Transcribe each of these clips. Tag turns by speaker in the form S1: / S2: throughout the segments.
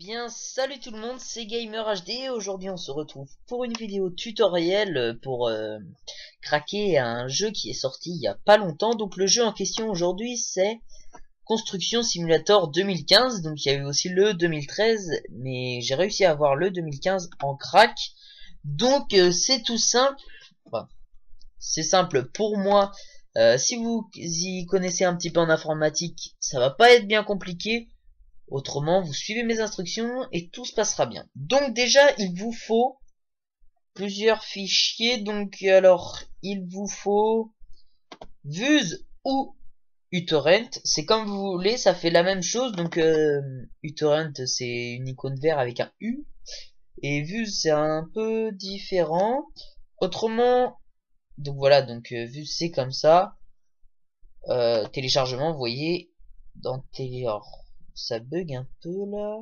S1: bien, salut tout le monde, c'est Gamer HD. Aujourd'hui, on se retrouve pour une vidéo tutoriel pour craquer un jeu qui est sorti il y a pas longtemps. Donc le jeu en question aujourd'hui, c'est Construction Simulator 2015. Donc il y a eu aussi le 2013, mais j'ai réussi à avoir le 2015 en crack. Donc c'est tout simple. Enfin, c'est simple pour moi. Si vous y connaissez un petit peu en informatique, ça va pas être bien compliqué. Autrement, vous suivez mes instructions et tout se passera bien. Donc déjà, il vous faut plusieurs fichiers. Donc alors, il vous faut Vuse ou uTorrent. C'est comme vous voulez, ça fait la même chose. Donc uTorrent, c'est une icône verte avec un U. Et Vuse, c'est un peu différent. Autrement, donc voilà, donc Vuse, c'est comme ça. Téléchargement, vous voyez, dans ça bug un peu là.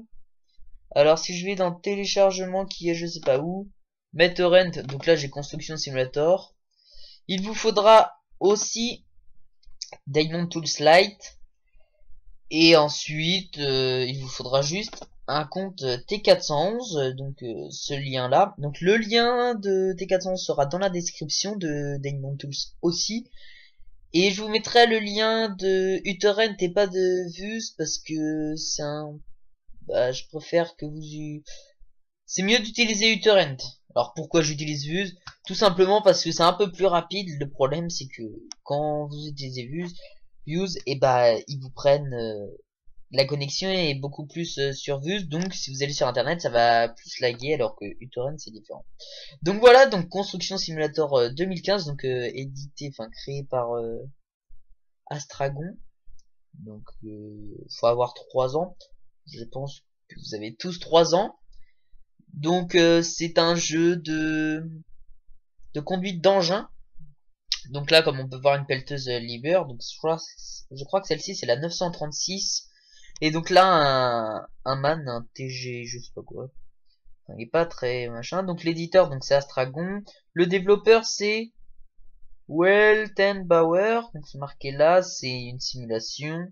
S1: Alors si je vais dans téléchargement qui est je sais pas où, BitTorrent, donc là j'ai Construction Simulator. Il vous faudra aussi Diamond Tools Lite. Et ensuite il vous faudra juste un compte T411, donc ce lien là. Donc le lien de T411 sera dans la description de Diamond Tools aussi. Et je vous mettrai le lien de uTorrent et pas de Vuse parce que c'est un... je préfère que c'est mieux d'utiliser uTorrent. Alors pourquoi j'utilise Vuse? Tout simplement parce que c'est un peu plus rapide. Le problème c'est que quand vous utilisez Vuse, et ils vous prennent la connexion est beaucoup plus sur Vuse. Donc si vous allez sur internet, ça va plus laguer alors que uTorrent c'est différent. Donc voilà, donc Construction Simulator 2015, donc créé par Astragon. Donc faut avoir 3 ans. Je pense que vous avez tous 3 ans. Donc c'est un jeu de conduite d'engin. Donc là, comme on peut voir une pelleteuse Liebherr, donc je crois que celle-ci c'est la 936. Et donc là un man, un TG, je sais pas quoi. Enfin, il est pas très machin. Donc l'éditeur, donc c'est Astragon. Le développeur c'est Weltenbauer. Donc c'est marqué là, c'est une simulation.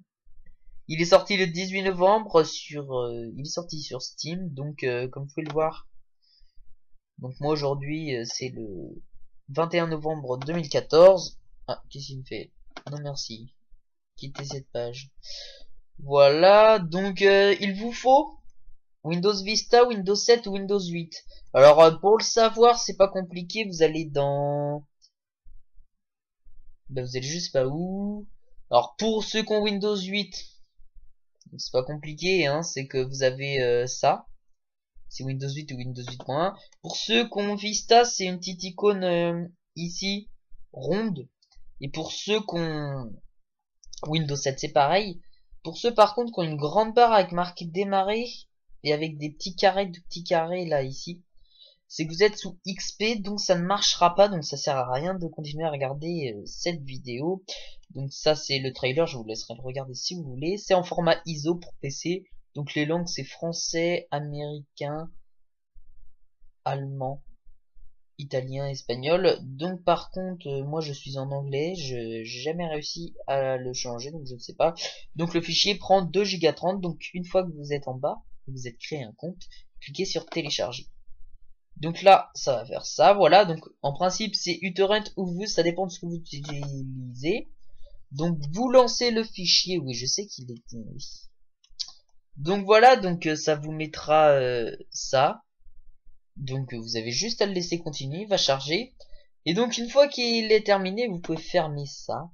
S1: Il est sorti le 18 novembre il est sorti sur Steam. Donc comme vous pouvez le voir. Donc moi aujourd'hui c'est le 21 novembre 2014. Ah, qu'est-ce qu'il me fait? Non merci. Quittez cette page. Voilà, donc il vous faut Windows Vista, Windows 7 ou Windows 8. Alors pour le savoir, c'est pas compliqué, vous allez dans... vous allez juste pas où. Alors pour ceux qui ont Windows 8, c'est pas compliqué, hein, c'est que vous avez ça. C'est Windows 8 ou Windows 8.1. Pour ceux qui ont Vista, c'est une petite icône ici, ronde. Et pour ceux qui ont Windows 7, c'est pareil. Pour ceux par contre qui ont une grande barre avec marqué démarrer et avec des petits carrés là ici, c'est que vous êtes sous XP, donc ça ne marchera pas, donc ça sert à rien de continuer à regarder cette vidéo. Donc ça c'est le trailer, je vous laisserai le regarder si vous voulez. C'est en format ISO pour PC. Donc les langues c'est français, américain, allemand, italien, espagnol. Donc par contre moi je suis en anglais, j'ai jamais réussi à le changer, donc je ne sais pas. Donc le fichier prend 2 Go 30. Donc une fois que vous êtes en bas, vous êtes créé un compte, cliquez sur télécharger. Donc là ça va faire ça, voilà. Donc en principe c'est uTorrent ou Vuse, ça dépend de ce que vous utilisez. Donc vous lancez le fichier, oui je sais qu'il était... Donc voilà, donc ça vous mettra ça. Donc vous avez juste à le laisser continuer, il va charger. Et donc une fois qu'il est terminé, vous pouvez fermer ça.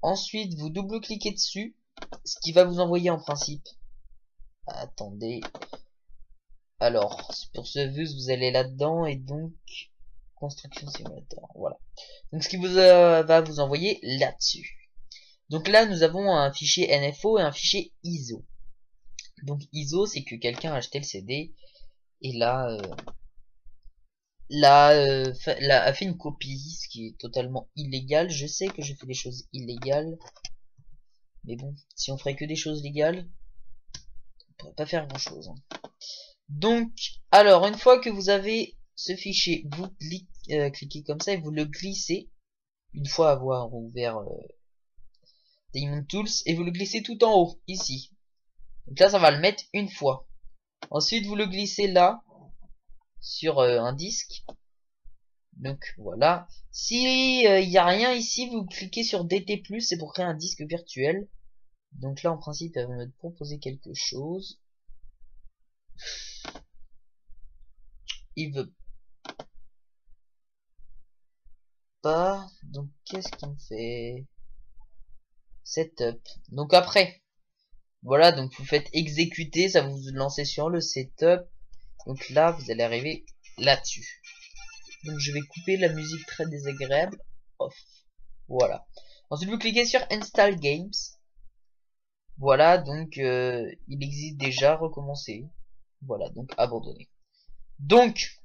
S1: Ensuite, vous double-cliquez dessus, ce qui va vous envoyer en principe. Attendez. Alors, pour ce Vuse, vous allez là-dedans et donc Construction Simulator. Voilà. Donc ce qui va vous envoyer là-dessus. Donc là, nous avons un fichier NFO et un fichier ISO. Donc ISO, c'est que quelqu'un a acheté le CD et là a fait une copie, ce qui est totalement illégal. Je sais que je fais des choses illégales, mais bon, si on ferait que des choses légales, on pourrait pas faire grand chose, hein. Donc, alors, une fois que vous avez ce fichier, vous cliquez comme ça et vous le glissez, une fois avoir ouvert Diamond Tools, et vous le glissez tout en haut, ici. Donc là, ça va le mettre une fois. Ensuite, vous le glissez là, sur un disque. Donc voilà. Si il y a rien ici, vous cliquez sur DT+, c'est pour créer un disque virtuel. Donc là, en principe, elle va me proposer quelque chose. Il veut pas. Donc qu'est-ce qu'il me fait? Setup. Donc après, voilà, donc vous faites exécuter, ça vous lancez sur le setup. Donc là, vous allez arriver là-dessus. Donc je vais couper la musique très désagréable. Off. Voilà. Ensuite, vous cliquez sur Install Games. Voilà, donc il existe déjà, recommencer. Voilà, donc abandonner. Donc,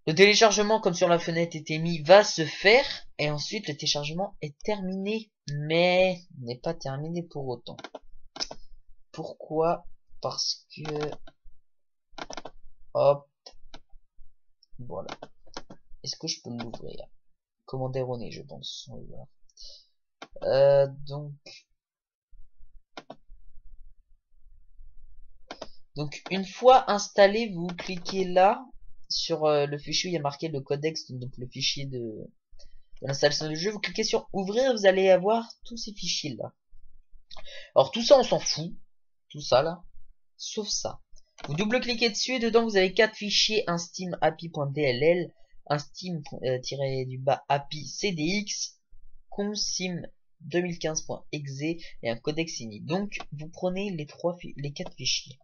S1: le téléchargement, comme sur la fenêtre était mis, va se faire. Et ensuite, le téléchargement est terminé. Mais n'est pas terminé pour autant. Pourquoi? Parce que... Hop. Voilà. Est-ce que je peux l'ouvrir? Commande erronée, je pense. On va voir. Donc, une fois installé, vous cliquez là sur le fichier où il y a marqué le codex, donc le fichier de l'installation du jeu. Vous cliquez sur ouvrir, vous allez avoir tous ces fichiers là. Alors tout ça, on s'en fout, tout ça là, sauf ça. Vous double-cliquez dessus et dedans vous avez 4 fichiers, un steam api.dll, un steam-api cdx, consim 2015.exe et un codex ini. Donc vous prenez les 4 fichiers.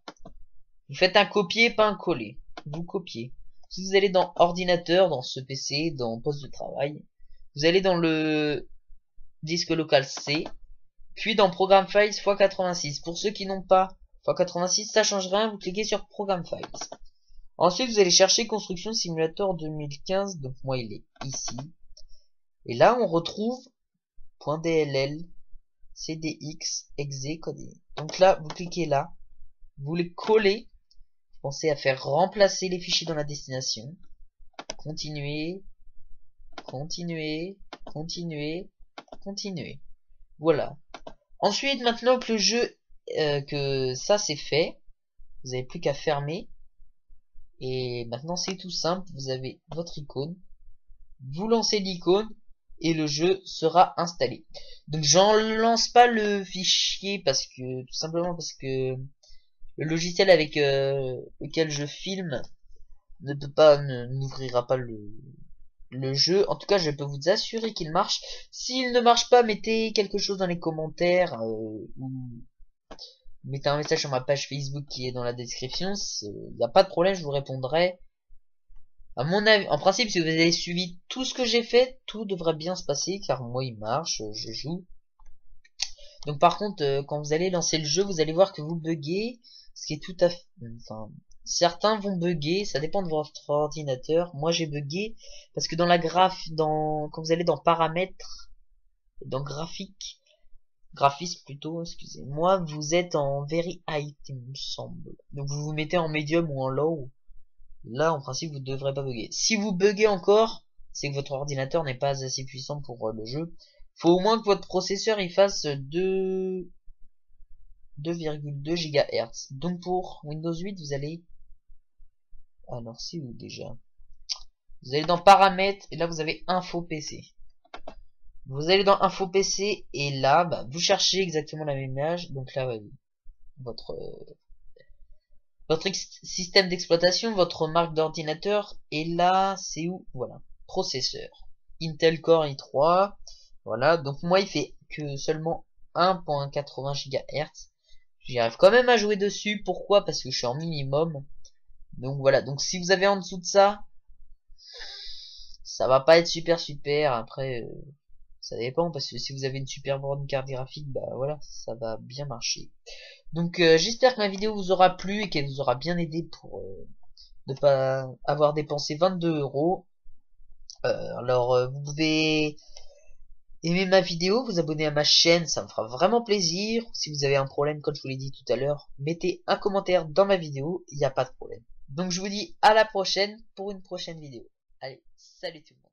S1: Vous faites un copier, pas un coller. Vous copiez. Si vous allez dans ordinateur, dans ce PC, dans poste de travail, vous allez dans le disque local C, puis dans Program Files x86. Pour ceux qui n'ont pas x86, ça change rien, vous cliquez sur Program Files. Ensuite, vous allez chercher Construction Simulator 2015, donc moi il est ici. Et là, on retrouve .dll, cdx, exe, code. Donc là, vous cliquez là, vous les collez. Pensez à faire remplacer les fichiers dans la destination. Continuez, continuez, continuez, continuez. Voilà. Ensuite, maintenant que le jeu, que ça c'est fait, vous n'avez plus qu'à fermer. Et maintenant c'est tout simple, vous avez votre icône. Vous lancez l'icône et le jeu sera installé. Donc j'en lance pas le fichier parce que, tout simplement parce que le logiciel avec lequel je filme ne peut pas, n'ouvrira pas le jeu. En tout cas, je peux vous assurer qu'il marche. S'il ne marche pas, mettez quelque chose dans les commentaires ou mettez un message sur ma page Facebook qui est dans la description. Il n'y a pas de problème, je vous répondrai. À mon avis, en principe, si vous avez suivi tout ce que j'ai fait, tout devrait bien se passer car moi il marche, je joue. Donc par contre, quand vous allez lancer le jeu, vous allez voir que vous buguez, ce qui est tout à fait... Enfin, certains vont bugger, ça dépend de votre ordinateur. Moi j'ai bugué parce que dans la quand vous allez dans paramètres, dans graphisme plutôt, excusez-moi, vous êtes en very high, il me semble. Donc vous vous mettez en medium ou en low. Là, en principe, vous ne devrez pas bugger. Si vous buguez encore, c'est que votre ordinateur n'est pas assez puissant pour le jeu. Faut au moins que votre processeur il fasse 2,2 GHz. Donc pour Windows 8, vous allez... Alors c'est où déjà? Vous allez dans paramètres et là vous avez info PC. Vous allez dans info PC et là bah, vous cherchez exactement la même image. Donc là votre système d'exploitation, votre marque d'ordinateur et là c'est où? Voilà, processeur. Intel Core i3. Voilà, donc moi il fait que seulement 1.80 GHz. J'y arrive quand même à jouer dessus. Pourquoi? Parce que je suis en minimum. Donc voilà, donc si vous avez en dessous de ça, ça va pas être super. Après, ça dépend parce que si vous avez une super bonne carte graphique, bah voilà, ça va bien marcher. Donc j'espère que ma vidéo vous aura plu et qu'elle vous aura bien aidé pour ne pas avoir dépensé 22 €. Alors vous pouvez aimer ma vidéo, vous abonner à ma chaîne, ça me fera vraiment plaisir. Si vous avez un problème, comme je vous l'ai dit tout à l'heure, mettez un commentaire dans ma vidéo, il n'y a pas de problème. Donc je vous dis à la prochaine pour une prochaine vidéo. Allez, salut tout le monde.